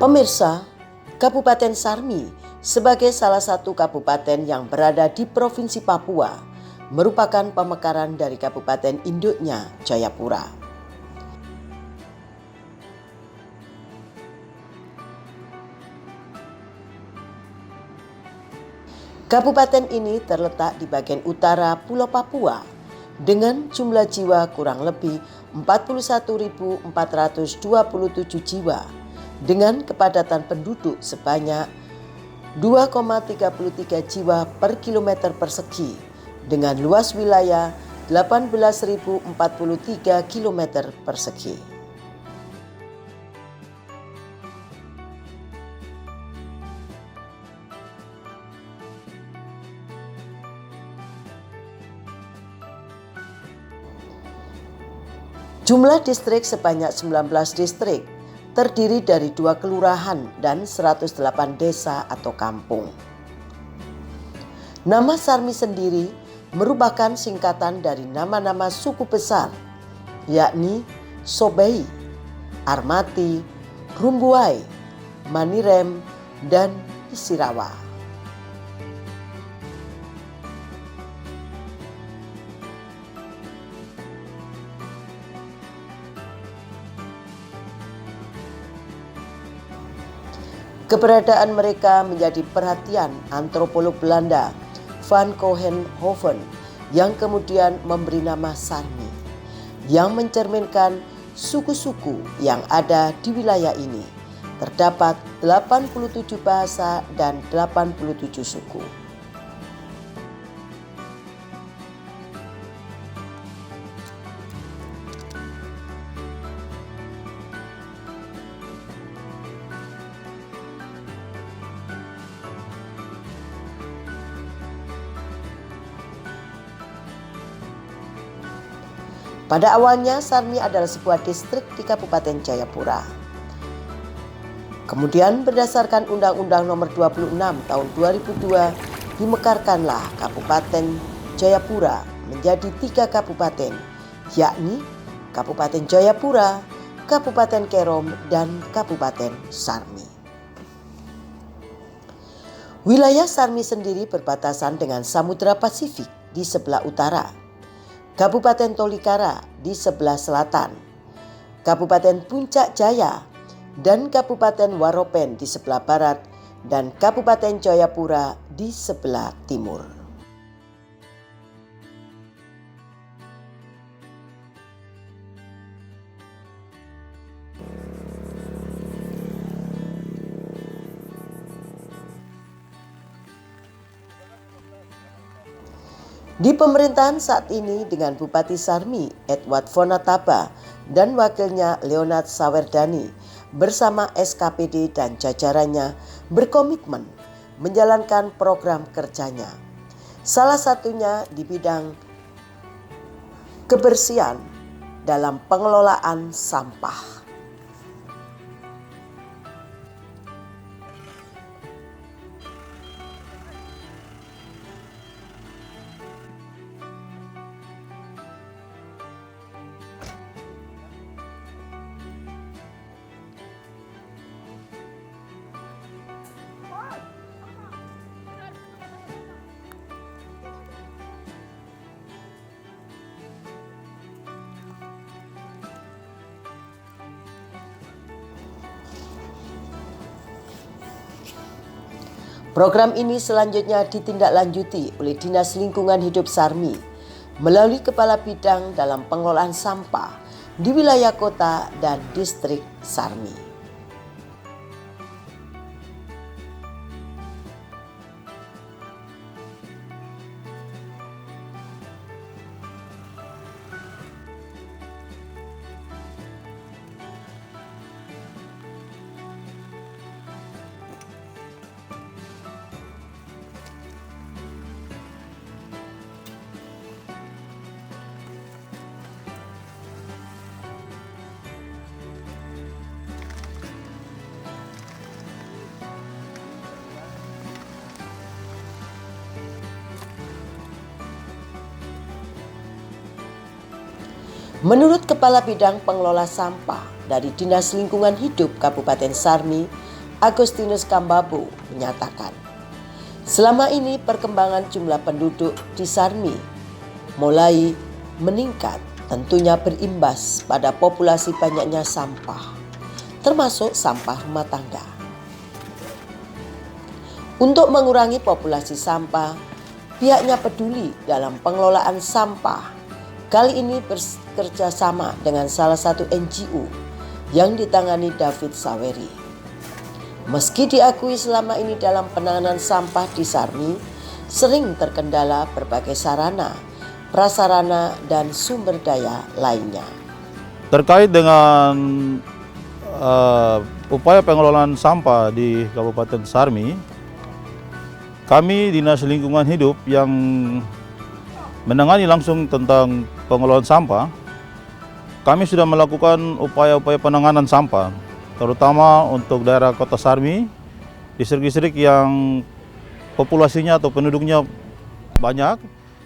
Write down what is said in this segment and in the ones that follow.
Pemirsa, Kabupaten Sarmi sebagai salah satu kabupaten yang berada di Provinsi Papua merupakan pemekaran dari kabupaten induknya Jayapura. Kabupaten ini terletak di bagian utara Pulau Papua dengan jumlah jiwa kurang lebih 41.427 jiwa dengan kepadatan penduduk sebanyak 2,33 jiwa per kilometer persegi dengan luas wilayah 18.043 kilometer persegi. Jumlah distrik sebanyak 19 distrik, terdiri dari 2 kelurahan dan 108 desa atau kampung. Nama Sarmi sendiri merupakan singkatan dari nama-nama suku besar, yakni Sobei, Armati, Rumbuai, Manirem, dan Isirawa. Keberadaan mereka menjadi perhatian antropolog Belanda Van Koenhoven yang kemudian memberi nama Sarmi, yang mencerminkan suku-suku yang ada di wilayah ini. Terdapat 87 bahasa dan 87 suku. Pada awalnya Sarmi adalah sebuah distrik di Kabupaten Jayapura. Kemudian berdasarkan Undang-Undang Nomor 26 Tahun 2002 dimekarkanlah Kabupaten Jayapura menjadi 3 kabupaten, yakni Kabupaten Jayapura, Kabupaten Kerom, dan Kabupaten Sarmi. Wilayah Sarmi sendiri berbatasan dengan Samudra Pasifik di sebelah utara, Kabupaten Tolikara di sebelah selatan, Kabupaten Puncak Jaya, dan Kabupaten Waropen di sebelah barat, dan Kabupaten Jayapura di sebelah timur. Di pemerintahan saat ini dengan Bupati Sarmi Edward Vonataba dan wakilnya Leonard Sawerdani bersama SKPD dan jajarannya berkomitmen menjalankan program kerjanya. Salah satunya di bidang kebersihan dalam pengelolaan sampah. Program ini selanjutnya ditindaklanjuti oleh Dinas Lingkungan Hidup Sarmi melalui Kepala Bidang dalam Pengelolaan Sampah di wilayah kota dan distrik Sarmi. Menurut Kepala Bidang Pengelola Sampah dari Dinas Lingkungan Hidup Kabupaten Sarmi, Agustinus Kambabu menyatakan, selama ini perkembangan jumlah penduduk di Sarmi mulai meningkat, tentunya berimbas pada populasi banyaknya sampah, termasuk sampah rumah tangga. Untuk mengurangi populasi sampah, pihaknya peduli dalam pengelolaan sampah. Kali ini bekerja sama dengan salah satu NGO yang ditangani David Saweri. Meski diakui selama ini dalam penanganan sampah di Sarmi sering terkendala berbagai sarana, prasarana, dan sumber daya lainnya. Terkait dengan upaya pengelolaan sampah di Kabupaten Sarmi, kami Dinas Lingkungan Hidup yang menangani langsung tentang pengelolaan sampah, kami sudah melakukan upaya-upaya penanganan sampah, terutama untuk daerah Kota Sarmi, distrik-distrik yang populasinya atau penduduknya banyak,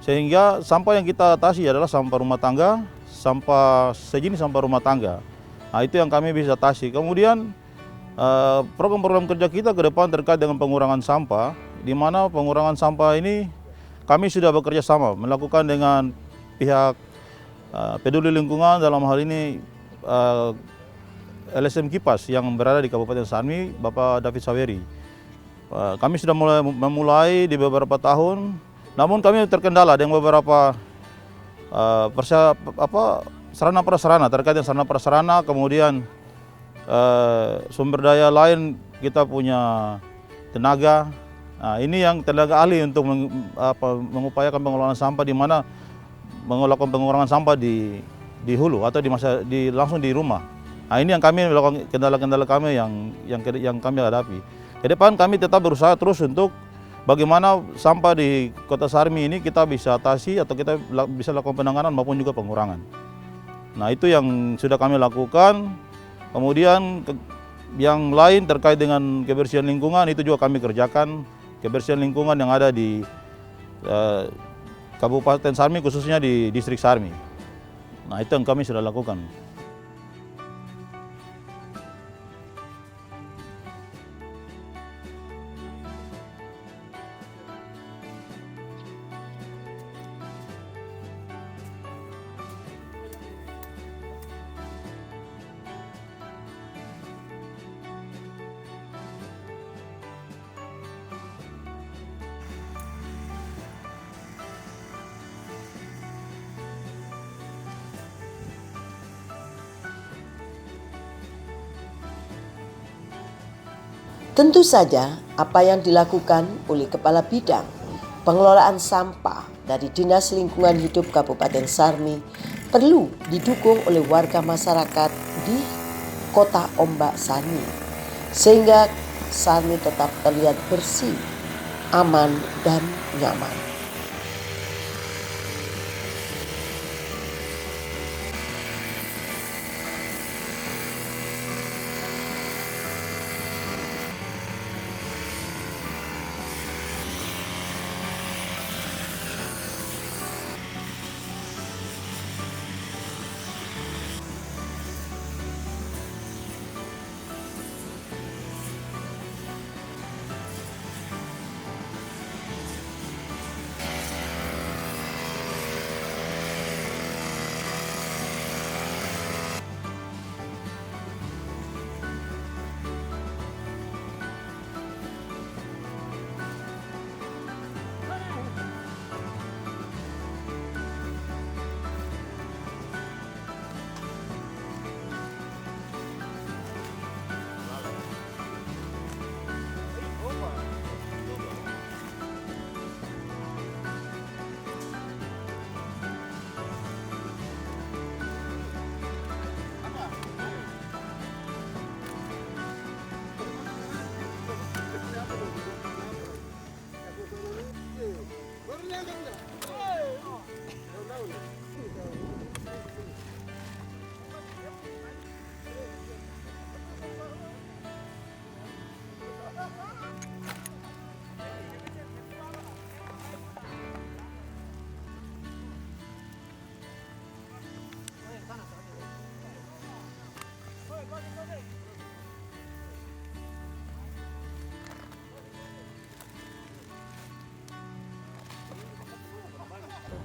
sehingga sampah yang kita atasi adalah sampah rumah tangga, sampah sejenis sampah rumah tangga. Nah, itu yang kami bisa atasi. Kemudian program-program kerja kita ke depan terkait dengan pengurangan sampah, di mana pengurangan sampah ini kami sudah bekerja sama melakukan dengan pihak peduli lingkungan, dalam hal ini LSM Kipas yang berada di Kabupaten Sarmi, Bapak David Saweri. Kami sudah memulai di beberapa tahun, namun kami terkendala dengan beberapa sarana prasarana, terkait dengan sarana prasarana, kemudian sumber daya lain, kita punya tenaga. Nah, ini yang tenaga ahli untuk mengupayakan pengelolaan sampah, di mana melakukan pengurangan sampah di hulu atau langsung di rumah. Nah, ini yang kami melakukan kendala-kendala kami yang kami hadapi. Ke depan kami tetap berusaha terus untuk bagaimana sampah di Kota Sarmi ini kita bisa atasi atau kita bisa lakukan penanganan maupun juga pengurangan. Nah, itu yang sudah kami lakukan. Kemudian yang lain terkait dengan kebersihan lingkungan itu juga kami kerjakan. Kebersihan lingkungan yang ada di Kabupaten Sarmi, khususnya di distrik Sarmi. Nah, itu yang kami sudah lakukan. Tentu saja apa yang dilakukan oleh Kepala Bidang Pengelolaan Sampah dari Dinas Lingkungan Hidup Kabupaten Sarmi perlu didukung oleh warga masyarakat di Kota Ombak Sarmi, sehingga Sarmi tetap terlihat bersih, aman, dan nyaman.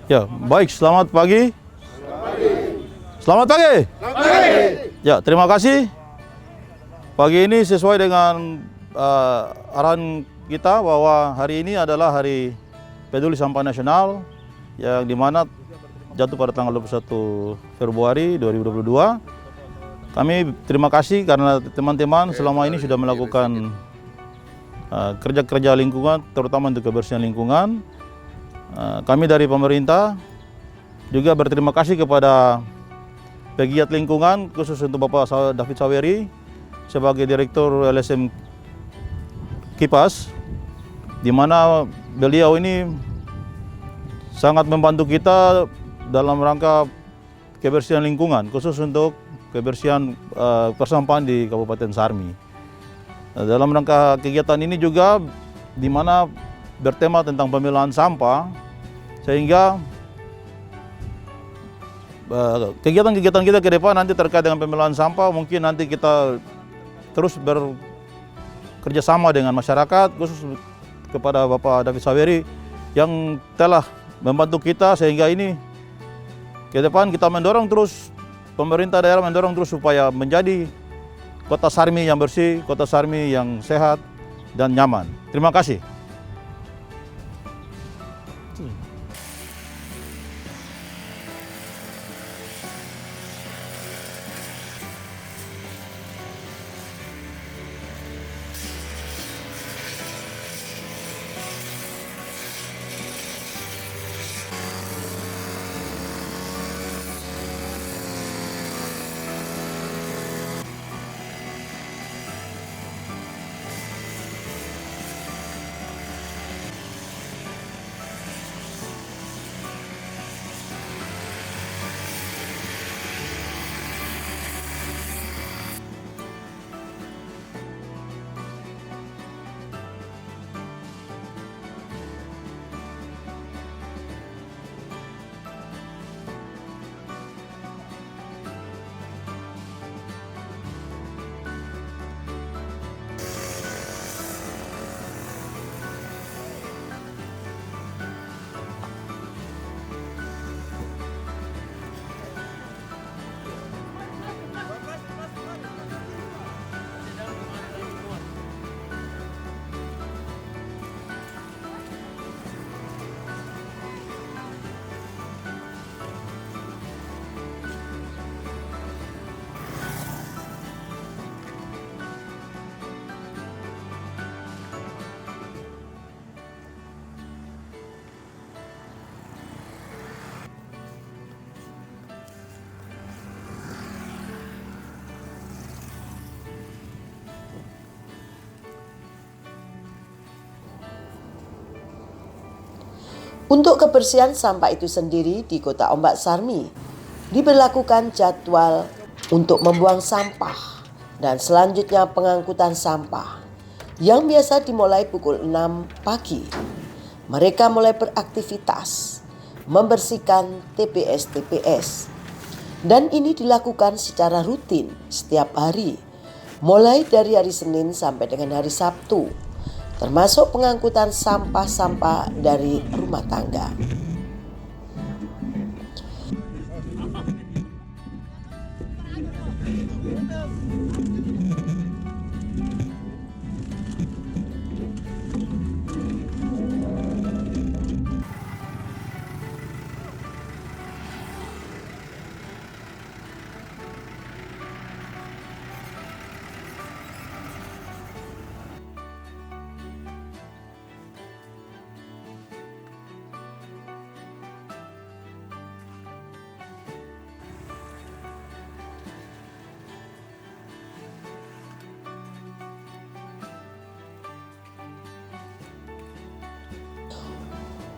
Ya, baik, selamat pagi. Selamat pagi. Ya, terima kasih. Pagi ini sesuai dengan arahan kita bahwa hari ini adalah Hari Peduli Sampah Nasional yang dimana jatuh pada tanggal 21 Februari 2022. Kami terima kasih karena teman-teman selama ini sudah melakukan kerja-kerja lingkungan, terutama untuk kebersihan lingkungan. Kami dari pemerintah juga berterima kasih kepada pegiat lingkungan, khusus untuk Bapak David Saweri sebagai Direktur LSM Kipas, di mana beliau ini sangat membantu kita dalam rangka kebersihan lingkungan, khusus untuk kebersihan persampahan di Kabupaten Sarmi. Dalam rangka kegiatan ini juga di mana bertema tentang pemilahan sampah, sehingga kegiatan-kegiatan kita ke depan nanti terkait dengan pemilahan sampah, mungkin nanti kita terus bekerja sama dengan masyarakat, khusus kepada Bapak David Saweri yang telah membantu kita, sehingga ini ke depan kita mendorong terus, pemerintah daerah mendorong terus supaya menjadi kota Sarmi yang bersih, kota Sarmi yang sehat dan nyaman. Terima kasih. Untuk kebersihan sampah itu sendiri di Kota Ombak Sarmi diberlakukan jadwal untuk membuang sampah dan selanjutnya pengangkutan sampah yang biasa dimulai pukul 6 pagi. Mereka mulai beraktivitas membersihkan TPS-TPS dan ini dilakukan secara rutin setiap hari mulai dari hari Senin sampai dengan hari Sabtu, termasuk pengangkutan sampah-sampah dari rumah tangga.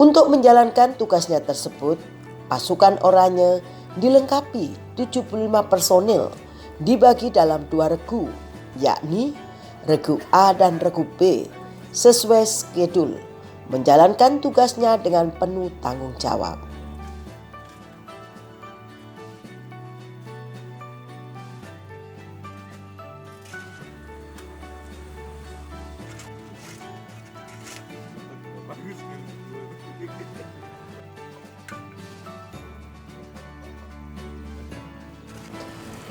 Untuk menjalankan tugasnya tersebut, pasukan oranye dilengkapi 75 personil dibagi dalam 2 regu, yakni regu A dan regu B, sesuai skedul, menjalankan tugasnya dengan penuh tanggung jawab.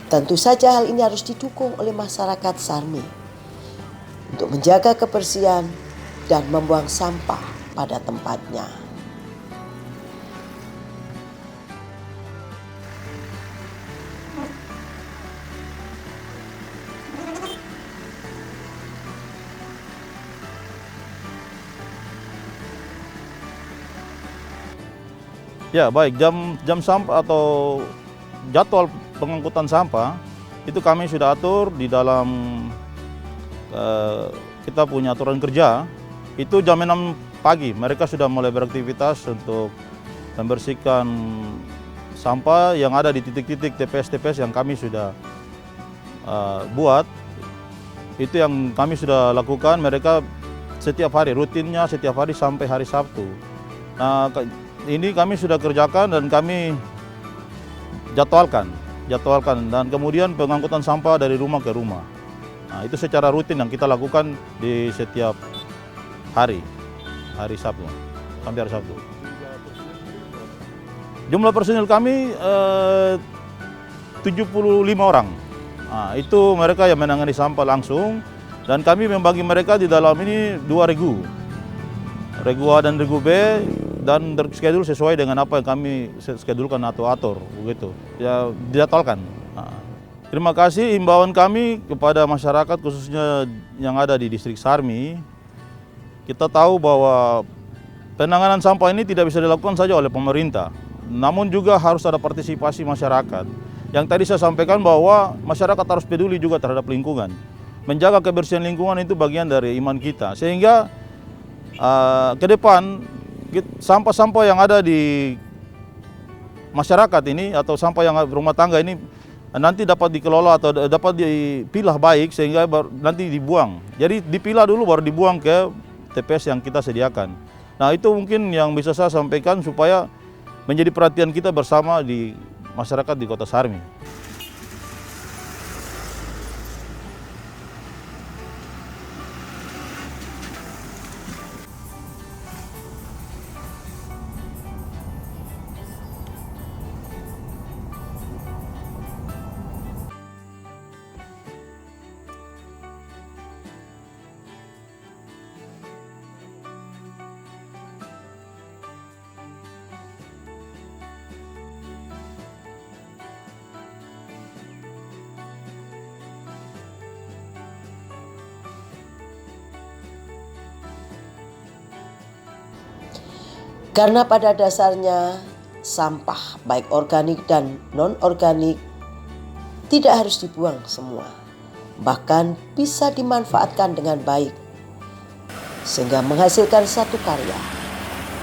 Tentu saja hal ini harus didukung oleh masyarakat Sarmi untuk menjaga kebersihan dan membuang sampah pada tempatnya. Ya baik, jam sampah atau jadwal pengangkutan sampah itu kami sudah atur di dalam kita punya aturan kerja. Itu jam 6 pagi mereka sudah mulai beraktivitas untuk membersihkan sampah yang ada di titik-titik TPS-TPS yang kami sudah buat. Itu yang kami sudah lakukan, mereka setiap hari, rutinnya setiap hari sampai hari Sabtu. Nah, ini kami sudah kerjakan dan kami jadwalkan dan kemudian pengangkutan sampah dari rumah ke rumah. Nah, itu secara rutin yang kita lakukan di setiap hari Sabtu sampai hari Sabtu. Jumlah personil kami 75 orang. Nah, itu mereka yang menangani sampah langsung dan kami membagi mereka di dalam ini 2 regu A dan regu B, dan terschedule sesuai dengan apa yang kami schedulkan atau atur begitu ya, dijadwalkan. Nah, terima kasih himbauan kami kepada masyarakat khususnya yang ada di distrik Sarmi. Kita tahu bahwa penanganan sampah ini tidak bisa dilakukan saja oleh pemerintah, namun juga harus ada partisipasi masyarakat. Yang tadi saya sampaikan bahwa masyarakat harus peduli juga terhadap lingkungan. Menjaga kebersihan lingkungan itu bagian dari iman kita, sehingga ke depan sampah-sampah yang ada di masyarakat ini atau sampah yang rumah tangga ini nanti dapat dikelola atau dapat dipilah baik sehingga nanti dibuang. Jadi dipilah dulu baru dibuang ke TPS yang kita sediakan. Nah, itu mungkin yang bisa saya sampaikan supaya menjadi perhatian kita bersama di masyarakat di Kota Sarmi. Karena pada dasarnya sampah baik organik dan non-organik tidak harus dibuang semua, bahkan bisa dimanfaatkan dengan baik sehingga menghasilkan satu karya.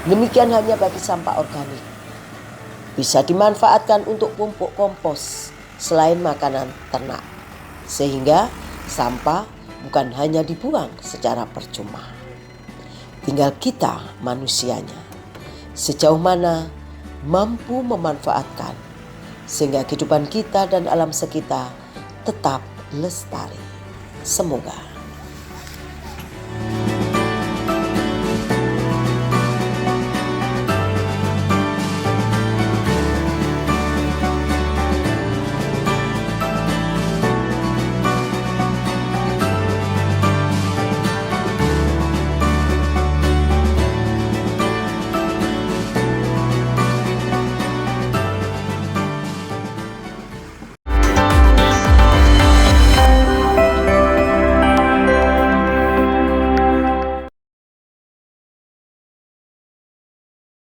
Demikian hanya bagi sampah organik, bisa dimanfaatkan untuk pupuk kompos selain makanan ternak, sehingga sampah bukan hanya dibuang secara percuma. Tinggal kita manusianya sejauh mana mampu memanfaatkan sehingga kehidupan kita dan alam sekitar tetap lestari. Semoga.